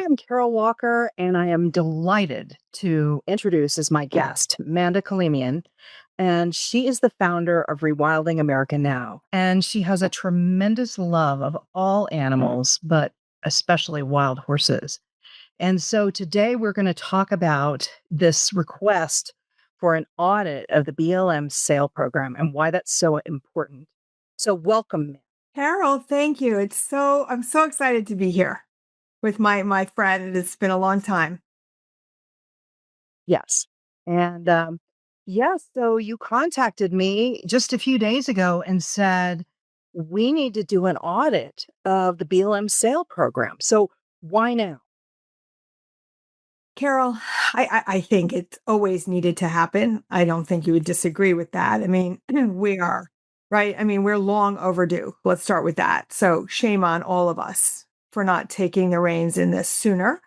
I'm Carol Walker, and I am delighted to introduce as my guest Manda Kalimian. And she is the founder of Rewilding America Now. And she has a tremendous love of all animals, but especially wild horses. And so today we're going to talk about this request for an audit of the BLM sale program and why that's so important. So welcome. Carol, thank you. I'm so excited to be here with my friend. It's been a long time. Yes. And yes, so you contacted me just a few days ago and said, we need to do an audit of the BLM sale program. So why now? Carol, I think it's always needed to happen. I don't think you would disagree with that. I mean, we are, right? I mean, we're long overdue. Let's start with that. So shame on all of us for not taking the reins in this sooner,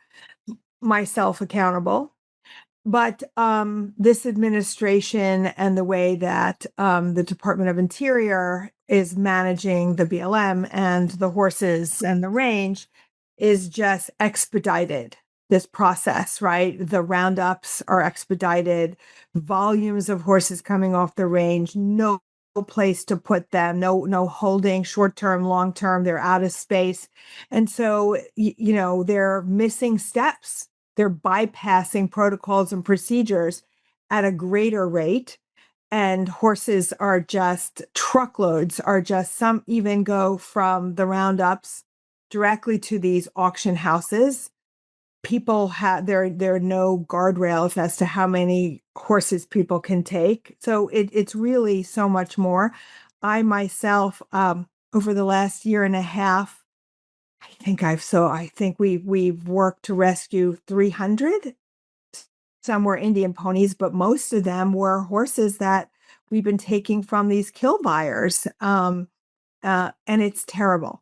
myself accountable. But this administration and the way that the Department of Interior is managing the BLM and the horses and the range is just expedited this process, right? The roundups are expedited, volumes of horses coming off the range, no place to put them, no holding, short term, long term, they're out of space. And so, they're missing steps, they're bypassing protocols and procedures at a greater rate. And horses are just truckloads, are just some even go from the roundups directly to these auction houses. People have there are no guardrails as to how many horses people can take. So it's really so much more. I myself, over the last year and a half, I think we've worked to rescue 300. Some were Indian ponies, but most of them were horses that we've been taking from these kill buyers. And it's terrible.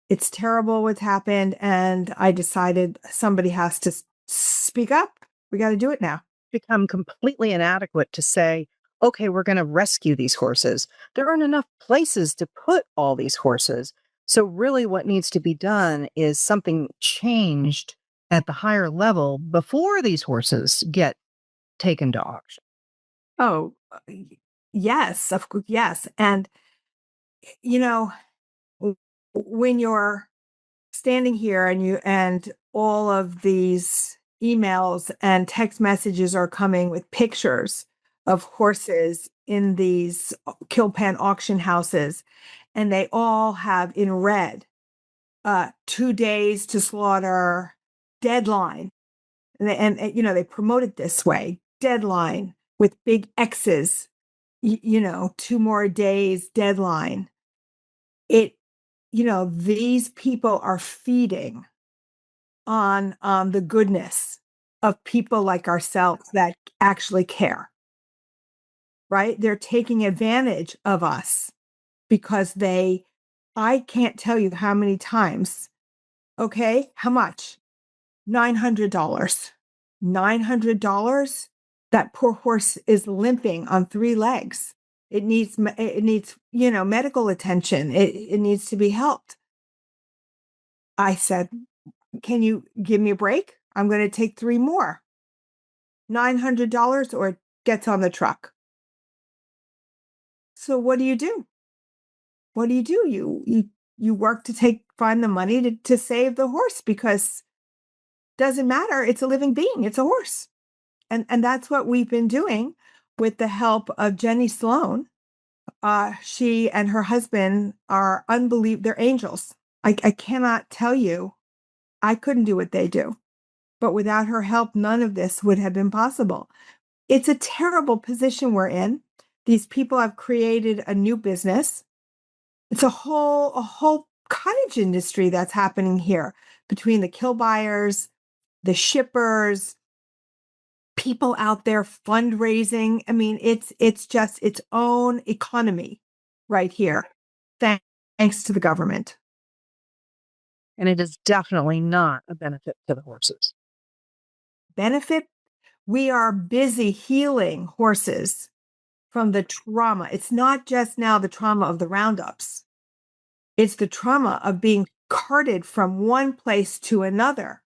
It's terrible what's happened. And I decided somebody has to speak up. We got to do it now. Become completely inadequate to say, okay, we're going to rescue these horses. There aren't enough places to put all these horses. So, really, what needs to be done is something changed at the higher level before these horses get taken to auction. Oh, yes, of course, yes. And, you know, when you're standing here and all of these emails and text messages are coming with pictures of horses in these kill pen auction houses, and they all have in red 2 days to slaughter, deadline. And they promote it this way, deadline with big X's, 2 more days, deadline. These people are feeding on the goodness of people like ourselves that actually care, right? They're taking advantage of us because I can't tell you how many times. Okay, how much? $900. $900? That poor horse is limping on 3 legs. It needs medical attention. It needs to be helped. I said, can you give me a break? I'm going to take 3 more. $900 or it gets on the truck. So what do you do? What do? You work to find the money to save the horse, because doesn't matter. It's a living being. It's a horse. And that's what we've been doing with the help of Jenny Sloan. She and her husband are unbelievable. They're angels. I cannot tell you. I couldn't do what they do. But without her help, none of this would have been possible. It's a terrible position we're in. These people have created a new business. It's a whole cottage industry that's happening here between the kill buyers, the shippers, people out there fundraising. I mean, it's just its own economy right here, thanks to the government. And it is definitely not a benefit to the horses. Benefit? We are busy healing horses from the trauma. It's not just now the trauma of the roundups. It's the trauma of being carted from one place to another.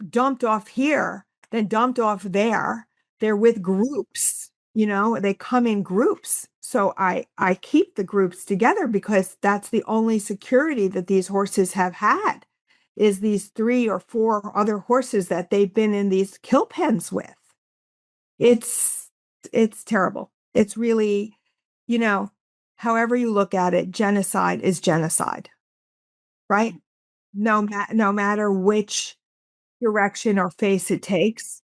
dumped off here, then dumped off there. They're with groups, they come in groups. So I keep the groups together because that's the only security that these horses have had, is these 3 or 4 other horses that they've been in these kill pens with. It's terrible. It's really, however you look at it, genocide is genocide, right? No matter which direction or face it takes,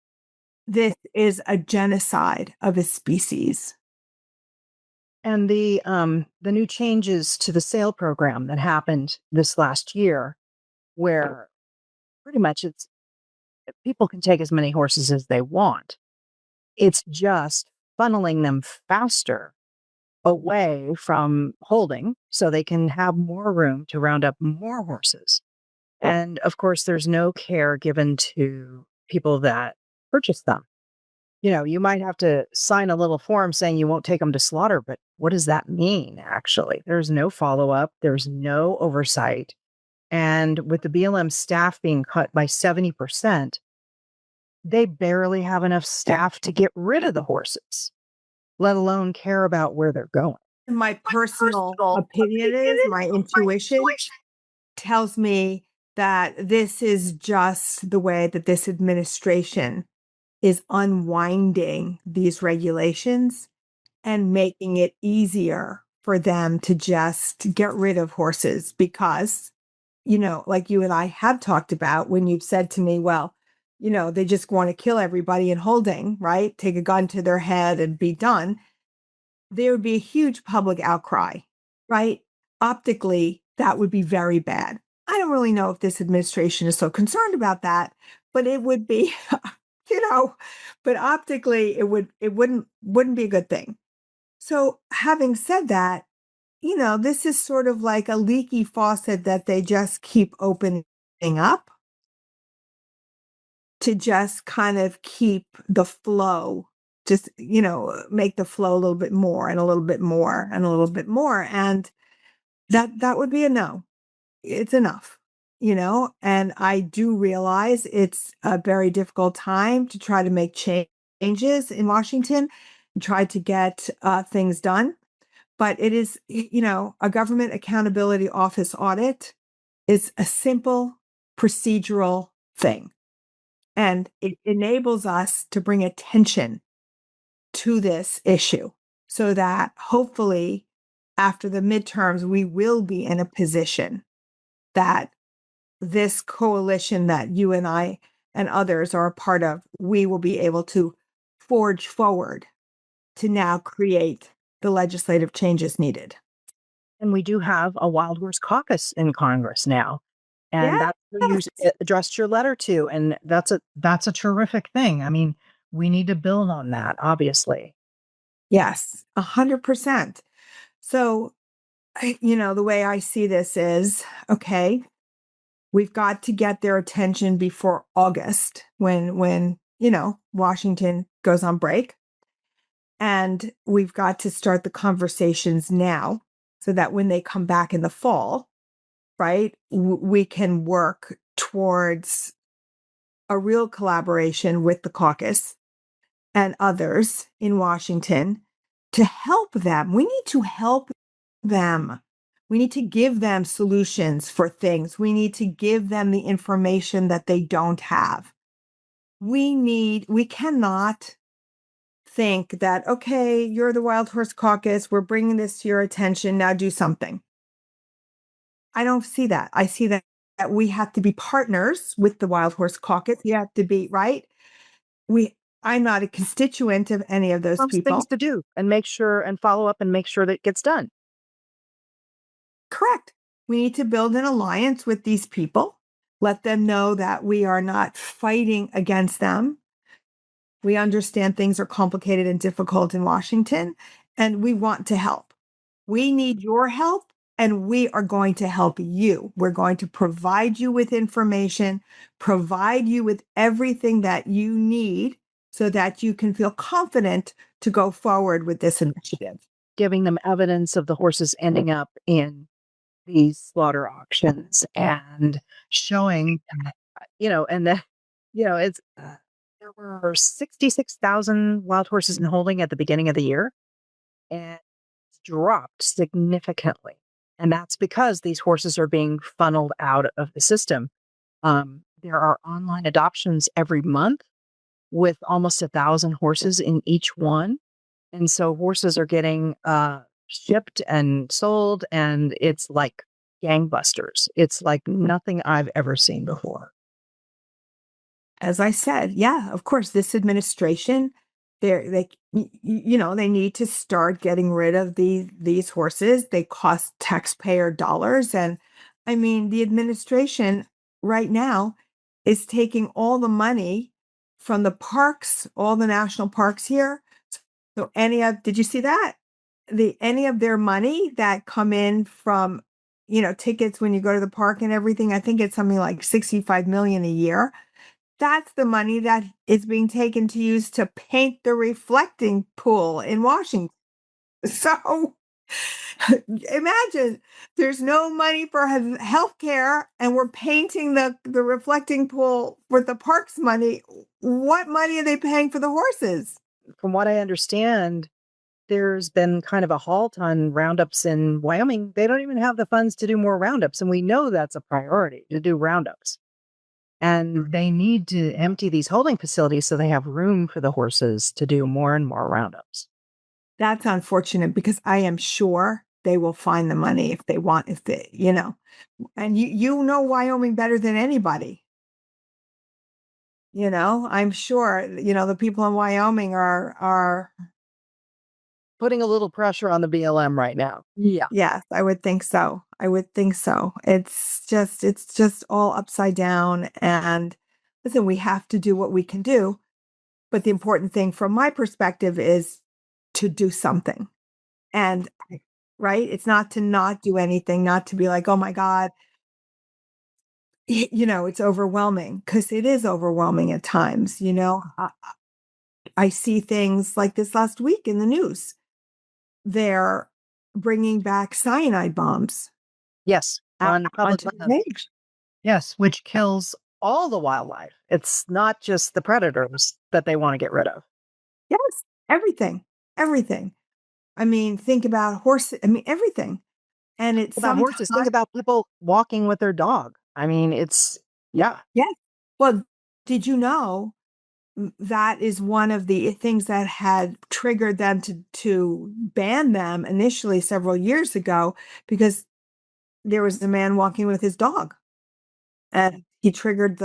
this is a genocide of a species. And the new changes to the sale program that happened this last year, where pretty much it's people can take as many horses as they want. It's just funneling them faster away from holding so they can have more room to round up more horses. And of course, there's no care given to people that purchase them. You might have to sign a little form saying you won't take them to slaughter, but what does that mean, actually? There's no follow up, there's no oversight. And with the BLM staff being cut by 70%, they barely have enough staff to get rid of the horses, let alone care about where they're going. My personal opinion is, my intuition tells me that this is just the way that this administration is unwinding these regulations and making it easier for them to just get rid of horses because, like you and I have talked about, when you've said to me, well, they just want to kill everybody in holding, right? Take a gun to their head and be done. There would be a huge public outcry, right? Optically, that would be very bad. I don't really know if this administration is so concerned about that, but it would be, but optically it wouldn't be a good thing. So having said that, this is sort of like a leaky faucet that they just keep opening up to just kind of keep the flow, just, make the flow a little bit more and a little bit more and a little bit more. And that would be a no. It's enough, and I do realize it's a very difficult time to try to make changes in Washington and try to get things done. But it is, a government accountability office audit is a simple procedural thing. And it enables us to bring attention to this issue so that hopefully after the midterms, we will be in a position that this coalition that you and I and others are a part of, we will be able to forge forward to now create the legislative changes needed. And we do have a Wild Horse Caucus in Congress now. And that's who you addressed your letter to. And that's a terrific thing. I mean, we need to build on that, obviously. Yes, 100%. So, the way I see this is, okay, we've got to get their attention before August when Washington goes on break. And we've got to start the conversations now so that when they come back in the fall, right, we can work towards a real collaboration with the caucus and others in Washington to help them. We need to help them. We need to give them solutions for things. We need to give them the information that they don't have. We cannot think that, okay, you're the Wild Horse Caucus, we're bringing this to your attention, now do something. I don't see that. I see that we have to be partners with the Wild Horse Caucus. You have to be, right? I'm not a constituent of any of those people. Things to do and make sure and follow up and make sure that it gets done. Correct. We need to build an alliance with these people, let them know that we are not fighting against them. We understand things are complicated and difficult in Washington, and we want to help. We need your help, and we are going to help you. We're going to provide you with information, provide you with everything that you need so that you can feel confident to go forward with this initiative. Giving them evidence of the horses ending up in these slaughter auctions and showing, and it's there were 66,000 wild horses in holding at the beginning of the year, and it's dropped significantly. And that's because these horses are being funneled out of the system. There are online adoptions every month with almost 1,000 horses in each one. And so horses are getting shipped and sold, and it's like gangbusters. It's like nothing I've ever seen before. As I said, yeah, of course, this administration, they need to start getting rid of these horses. They cost taxpayer dollars, and I mean, the administration right now is taking all the money from the parks, all the national parks here. So did you see that? Any of their money that come in from, tickets when you go to the park and everything, I think it's something like 65 million a year. That's the money that is being taken to use to paint the reflecting pool in Washington. So imagine there's no money for health care and we're painting the reflecting pool with the parks money. What money are they paying for the horses? From what I understand, there's been kind of a halt on roundups in Wyoming. They don't even have the funds to do more roundups. And we know that's a priority to do roundups. And they need to empty these holding facilities so they have room for the horses to do more and more roundups. That's unfortunate because I am sure they will find the money if they want, and you know Wyoming better than anybody. I'm sure, the people in Wyoming are Putting a little pressure on the BLM right now. Yeah. yes, I would think so. I would think so. It's just all upside down. And listen, we have to do what we can do. But the important thing from my perspective is to do something. And right, it's not to not do anything, not to be like, oh my God, it's overwhelming because it is overwhelming at times. I see things like this last week in the news. They're bringing back cyanide bombs Yes. On public onto the lands. range. Yes. Which kills all the wildlife. It's not just the predators that they want to get rid of. Yes, everything, everything. I mean, think about horses. I mean, everything. And it's About sometimes, horses, think about people walking with their dog. I mean, yeah. yes. Well, did you know that is one of the things that had triggered them to ban them initially several years ago because there was a man walking with his dog and he triggered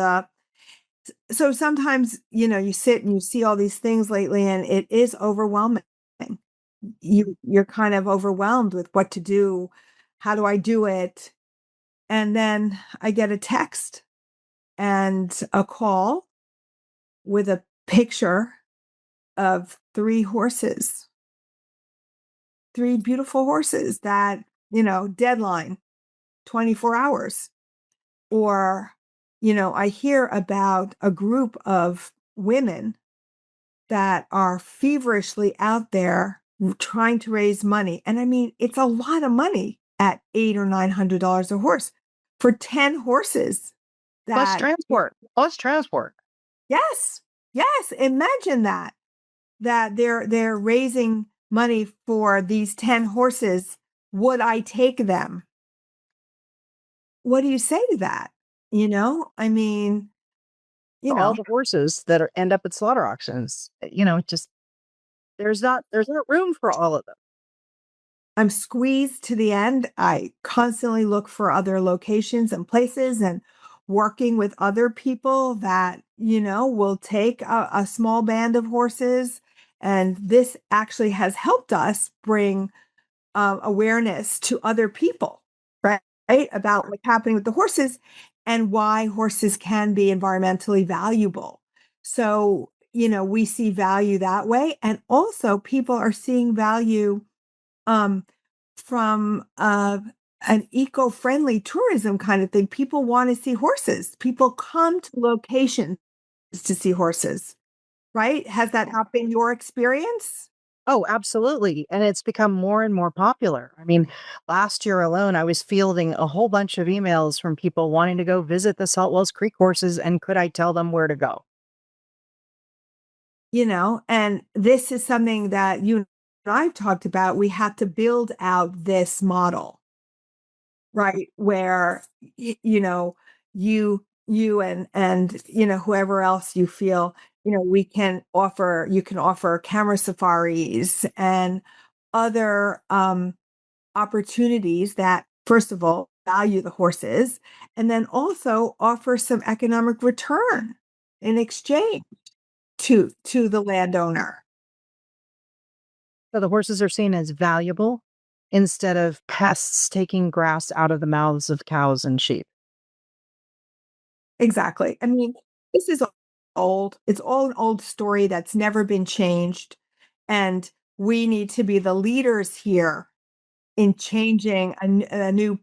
so sometimes, you sit and you see all these things lately and it is overwhelming. You're kind of overwhelmed with what to do. How do I do it? And then I get a text and a call with a picture of three beautiful horses that, deadline 24 hours. Or, I hear about a group of women that are feverishly out there trying to raise money. And I mean, it's a lot of money at $800 or $900 a horse for 10 horses Plus that, transport. Plus transport. yes, yes, imagine that they're raising money for these 10 horses. Would I take them? What do you say to that? I mean, you All know, the horses that end up at slaughter auctions. Just there's not room for all of them. I'm squeezed to the end. I constantly look for other locations and places and working with other people that, will take a small band of horses. And this actually has helped us bring awareness to other people, right? About what's happening with the horses and why horses can be environmentally valuable. So, we see value that way. And also people are seeing value um, from an eco-friendly tourism kind of thing. People want to see horses. People come to locations to see horses, right? Has that not been your experience? Oh, absolutely. And it's become more and more popular. I mean, last year alone, I was fielding a whole bunch of emails from people wanting to go visit the Saltwells Creek horses. And could I tell them where to go? And this is something that you and I've talked about. We have to build out this model, right? Where, you and whoever else you feel, you can offer camera safaris and other, opportunities that, first of all, value the horses, and then also offer some economic return in exchange to the landowner. So the horses are seen as valuable instead of pests taking grass out of the mouths of cows and sheep. Exactly. I mean, this is old. It's all an old story that's never been changed, and we need to be the leaders here in changing a new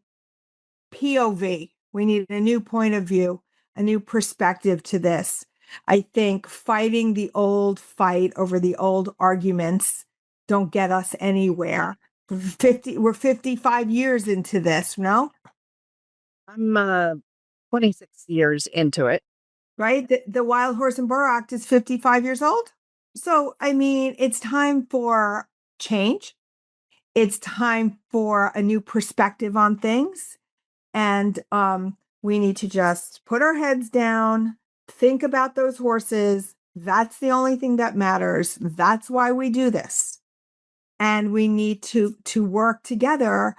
POV. We need a new point of view, a new perspective to this. I think fighting the old fight over the old arguments don't get us anywhere. 50 we're 55 years into this, no? I'm 26 years into it. Right? The Wild Horse and Burro Act is 55 years old. So, I mean, it's time for change. It's time for a new perspective on things. And we need to just put our heads down, think about those horses. That's the only thing that matters. That's why we do this. And we need to work together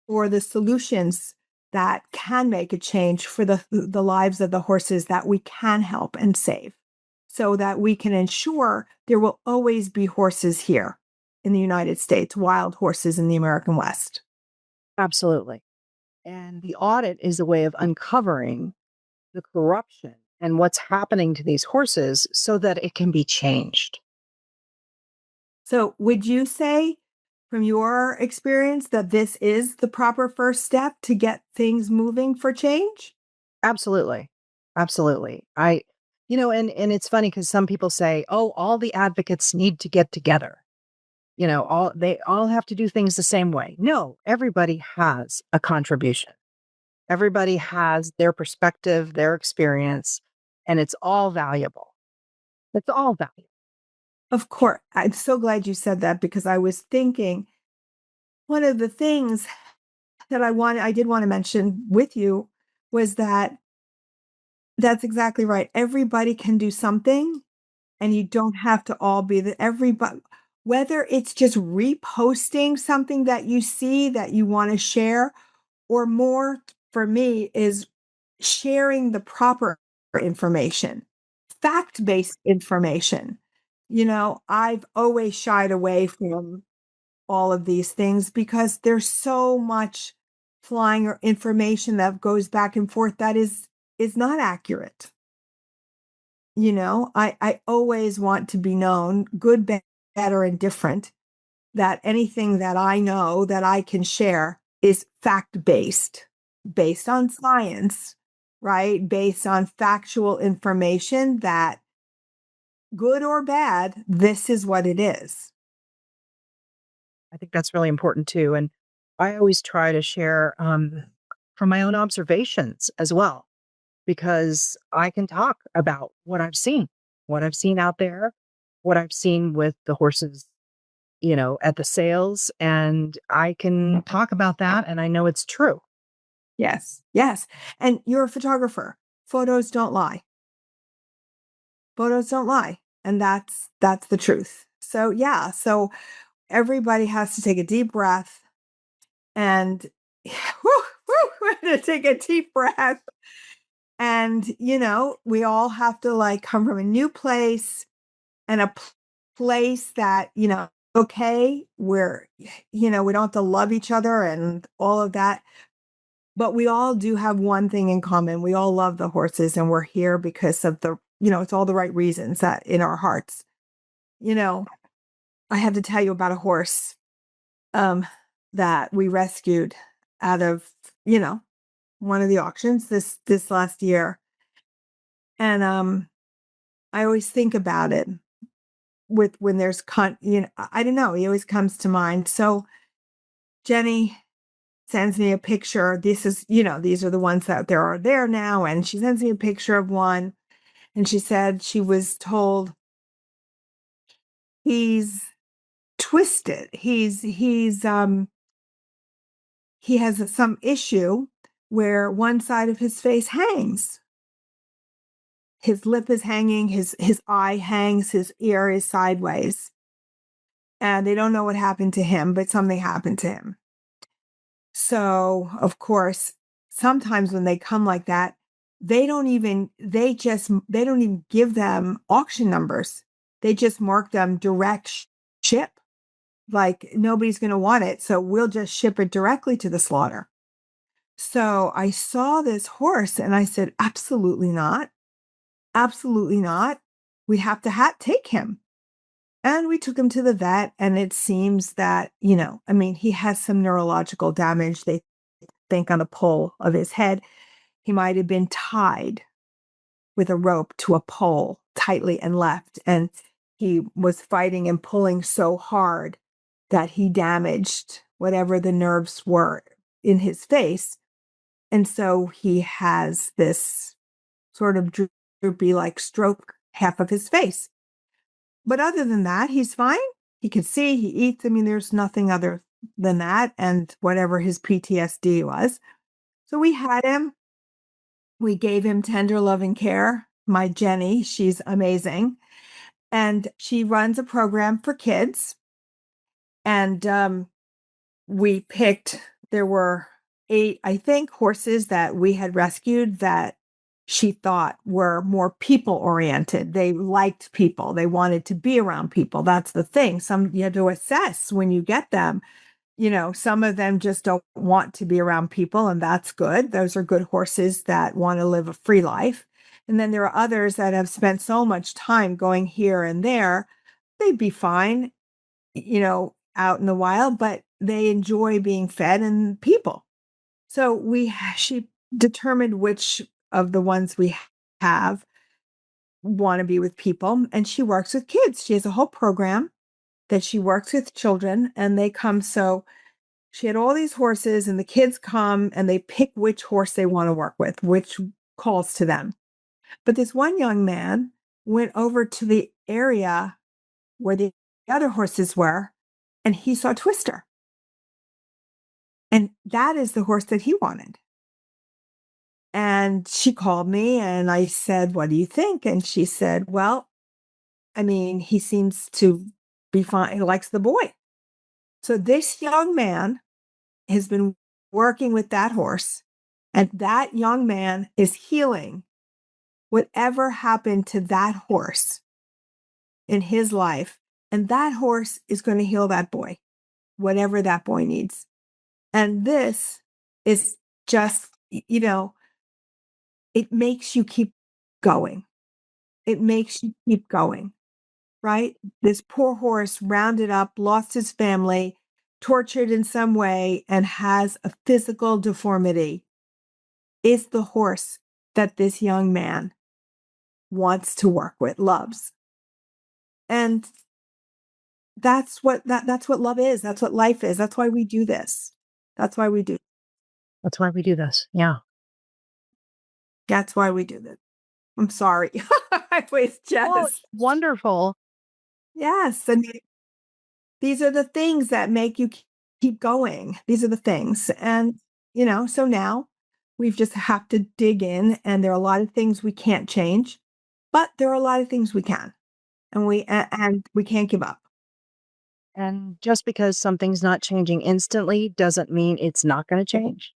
for the solutions that can make a change for the lives of the horses that we can help and save, so that we can ensure there will always be horses here in the United States, wild horses in the American West. Absolutely. And the audit is a way of uncovering the corruption and what's happening to these horses so that it can be changed. So, would you say, from your experience, that this is the proper first step to get things moving for change? Absolutely. Absolutely. And it's funny because some people say, oh, all the advocates need to get together. They all have to do things the same way. No, everybody has a contribution. Everybody has their perspective, their experience, and it's all valuable. It's all valuable. Of course. I'm so glad you said that, because I was thinking one of the things that I did want to mention with you was that that's exactly right. Everybody can do something, and you don't have to all be the everybody. Whether it's just reposting something that you see that you want to share, or more for me is sharing the proper information, fact-based information. I've always shied away from all of these things because there's so much flying or information that goes back and forth that is not accurate. I always want to be known, good, bad, or indifferent, that anything that I know that I can share is fact-based, based on science, right? Based on factual information that, good or bad, this is what it is. I think that's really important too. And I always try to share from my own observations as well, because I can talk about what I've seen out there, what I've seen with the horses, at the sales. And I can talk about that. And I know it's true. Yes. Yes. And you're a photographer. Photos don't lie. Photos don't lie. And that's the truth. So yeah, so everybody has to take a deep breath and whew, whew, we're gonna take a deep breath. And we all have to like come from a new place, and a place that, okay, where we don't have to love each other and all of that. But we all do have one thing in common. We all love the horses, and we're here because of it's all the right reasons that in our hearts. You know, I have to tell you about a horse um that we rescued out of, one of the auctions this last year. And I always think about it. with when there's I don't know, he always comes to mind. So Jenny sends me a picture. This is, these are the ones that there are there now. And she sends me a picture of one. And she said she was told he's twisted. He has some issue where one side of his face hangs. His lip is hanging, his eye hangs, his ear is sideways. And they don't know what happened to him, but something happened to him. So, of course, sometimes when they come like that, they don't even give them auction numbers. They just mark them direct ship. Like nobody's going to want it. So we'll just ship it directly to the slaughter. So I saw this horse and I said, absolutely not. Absolutely not. We have to take him. And we took him to the vet, and it seems that, he has some neurological damage. They think on the pole of his head, he might have been tied with a rope to a pole tightly and left. And he was fighting and pulling so hard that he damaged whatever the nerves were in his face. And so he has this sort of droopy, like stroke half of his face. But other than that, he's fine. He can see, he eats. There's nothing other than that and whatever his PTSD was. So we had him. We gave him tender, loving care. My Jenny, she's amazing. And she runs a program for kids. And we picked, there were 8, I think, horses that we had rescued that she thought were more people oriented. They liked people. They wanted to be around people. That's the thing. Some you have to assess when you get them. Some of them just don't want to be around people, and that's good. Those are good horses that want to live a free life. And then there are others that have spent so much time going here and there. They'd be fine, out in the wild, but they enjoy being fed and people. So she determined which of the ones we have want to be with people, and she works with kids. She has a whole program that she works with children, and they come. So she had all these horses, and the kids come and they pick which horse they want to work with, which calls to them. But this one young man went over to the area where the other horses were, and he saw Twister. And that is the horse that he wanted. And she called me and I said, what do you think? And she said, well, he seems to be fine. He likes the boy. So this young man has been working with that horse, and that young man is healing whatever happened to that horse in his life. And that horse is going to heal that boy, whatever that boy needs. And this is just, it makes you keep going. It makes you keep going, right? This poor horse rounded up, lost his family, tortured in some way, and has a physical deformity. Is the horse that this young man wants to work with, loves. And that's what love is. That's what life is. That's why we do this. That's why we do. That's why we do this. Yeah. That's why we do this. I'm sorry. I was just wonderful. Yes. And these are the things that make you keep going. These are the things. And, so now we just have to dig in, and there are a lot of things we can't change, but there are a lot of things we can, and we can't give up. And just because something's not changing instantly doesn't mean it's not going to change.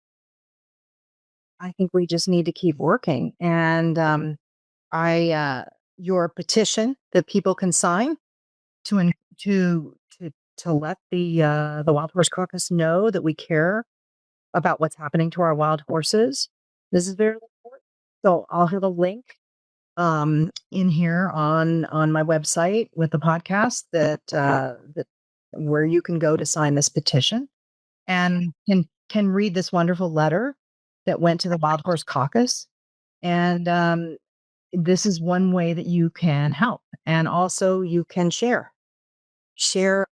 I think we just need to keep working. And your petition that people can sign to let the Wild Horse Caucus know that we care about what's happening to our wild horses. This is very important. So I'll have a link in here on my website with the podcast that where you can go to sign this petition and can read this wonderful letter that went to the Wild Horse Caucus. And this is one way that you can help. And also you can share, from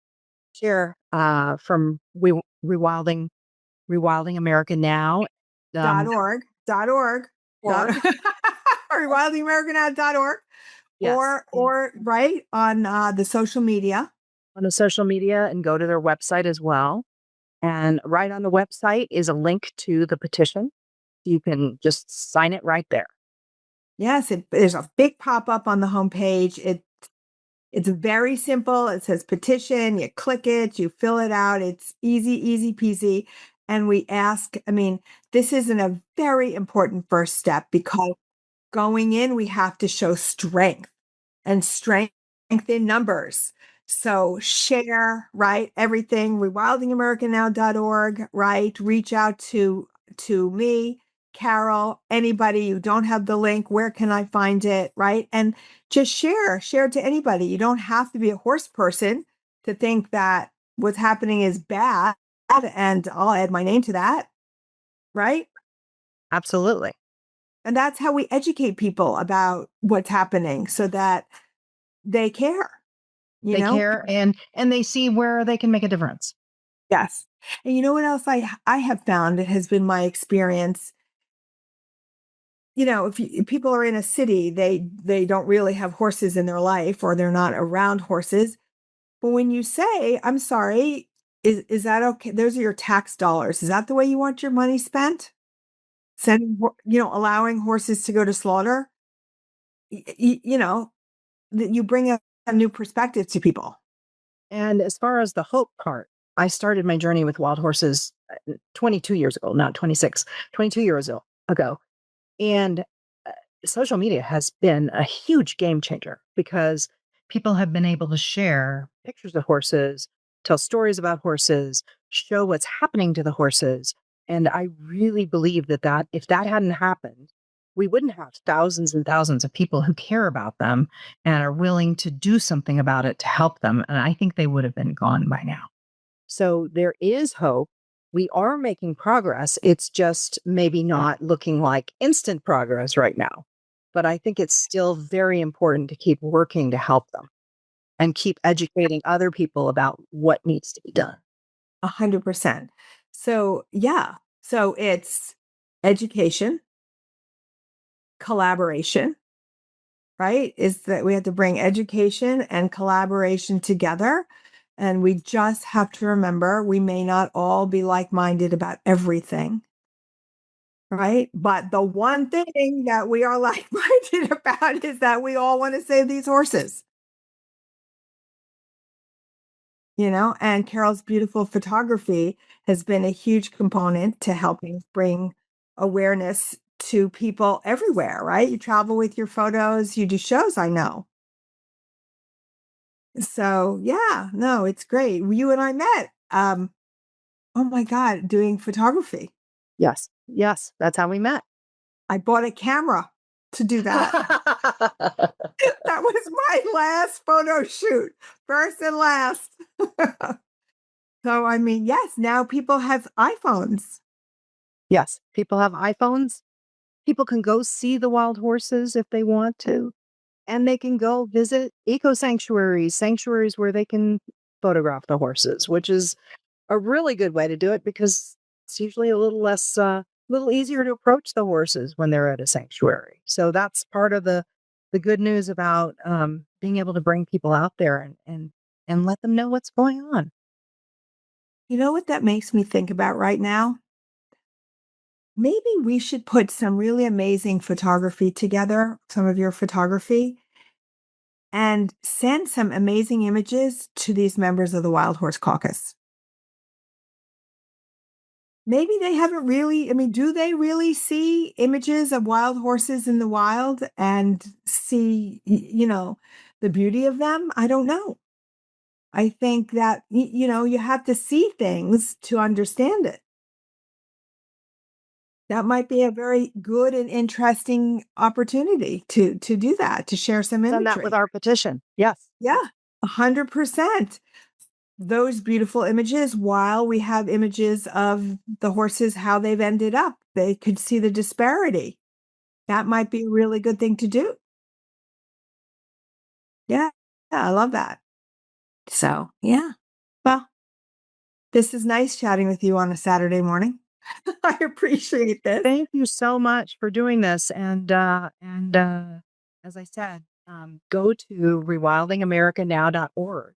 Rewilding America Now. Dot Um, org, dot org, dot org. or wildingamerican.org Yes. or right on the social media. On the social media and go to their website as well. And right on the website is a link to the petition. You can just sign it right there. Yes, there's a big pop up on the homepage. It's very simple. It says petition. You click it, you fill it out. It's easy, easy peasy. And we ask, I mean, this isn't a very important first step because going in, we have to show strength and strength in numbers. So share, right? Everything, rewildingamericannow.org, right? Reach out to me, Carol, anybody. You don't have the link, where can I find it, right? And just share it to anybody. You don't have to be a horse person to think that what's happening is bad, and I'll add my name to that, right? Absolutely. And that's how we educate people about what's happening so that they care, you They know? care and they see where they can make a difference. Yes. And you know what else I have found? It has been my experience. You know, if people are in a city, they don't really have horses in their life or they're not around horses. But when you say, "I'm sorry, is that okay? Those are your tax dollars. Is that the way you want your money spent? Allowing horses to go to slaughter?" You know, that you bring a new perspective to people. And as far as the hope part, I started my journey with wild horses 22 years ago, not 26, 22 years ago. And social media has been a huge game changer because people have been able to share pictures of horses, tell stories about horses, show what's happening to the horses. And I really believe that if that hadn't happened, we wouldn't have thousands and thousands of people who care about them and are willing to do something about it to help them. And I think they would have been gone by now. So there is hope. We are making progress. It's just maybe not looking like instant progress right now. But I think it's still very important to keep working to help them and keep educating other people about what needs to be done. 100%. So, yeah. So it's education, collaboration, right? Is that we have to bring education and collaboration together. And we just have to remember we may not all be like minded about everything, right? But the one thing that we are like minded about is that we all want to save these horses. And Carol's beautiful photography has been a huge component to helping bring awareness to people everywhere, right? You travel with your photos, you do shows, I know. So, yeah, no, it's great. You and I met, oh my God, doing photography. Yes. Yes. That's how we met. I bought a camera to do that. That was my last photo shoot, first and last. So, I mean, yes, now people have iPhones. Yes. People have iPhones. People can go see the wild horses if they want to. And they can go visit eco sanctuaries where they can photograph the horses, which is a really good way to do it because it's usually a little easier to approach the horses when they're at a sanctuary. So that's part of the good news about being able to bring people out there and let them know what's going on. You know what that makes me think about right now? Maybe we should put some really amazing photography together, some of your photography, and send some amazing images to these members of the Wild Horse Caucus. Maybe they haven't really, I mean, do they really see images of wild horses in the wild and see, the beauty of them? I don't know. I think that, you have to see things to understand it. That might be a very good and interesting opportunity to do that, to share some Done that with imagery. our petition. Yes. Yeah, 100%. Those beautiful images, while we have images of the horses, how they've ended up, they could see the disparity. That might be a really good thing to do. Yeah. Yeah, I love that. So, yeah. Well, this is nice chatting with you on a Saturday morning. I appreciate this. Thank you so much for doing this. And as I said, go to rewildingamericanow.org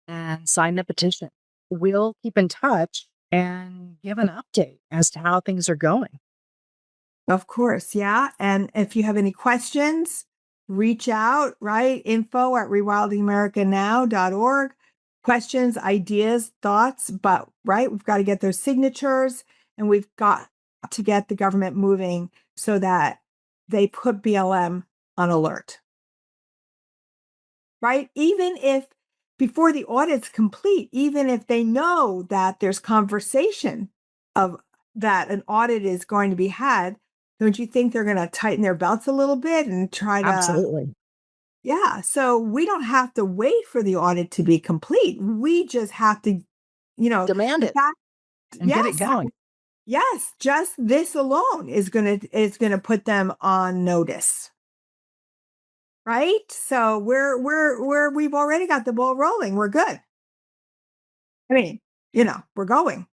and sign the petition. We'll keep in touch and give an update as to how things are going. Of course, yeah. And if you have any questions, reach out, right? info@rewildingamericanow.org. Questions, ideas, thoughts, but right, we've got to get those signatures and we've got to get the government moving so that they put BLM on alert. Right? Even if before the audit's complete, even if they know that there's conversation of that an audit is going to be had, don't you think they're going to tighten their belts a little bit and try to, Absolutely. yeah. So we don't have to wait for the audit to be complete. We just have to, Demand the it fact, and get it yes, going. yes, just this alone is gonna put them on notice. Right? So we've already got the ball rolling. We're good. I mean, we're going.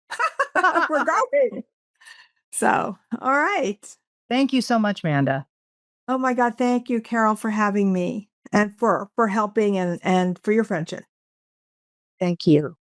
We're going. So, all right. Thank you so much, Manda. Oh my God, thank you, Carol, for having me and for helping and for your friendship. Thank you.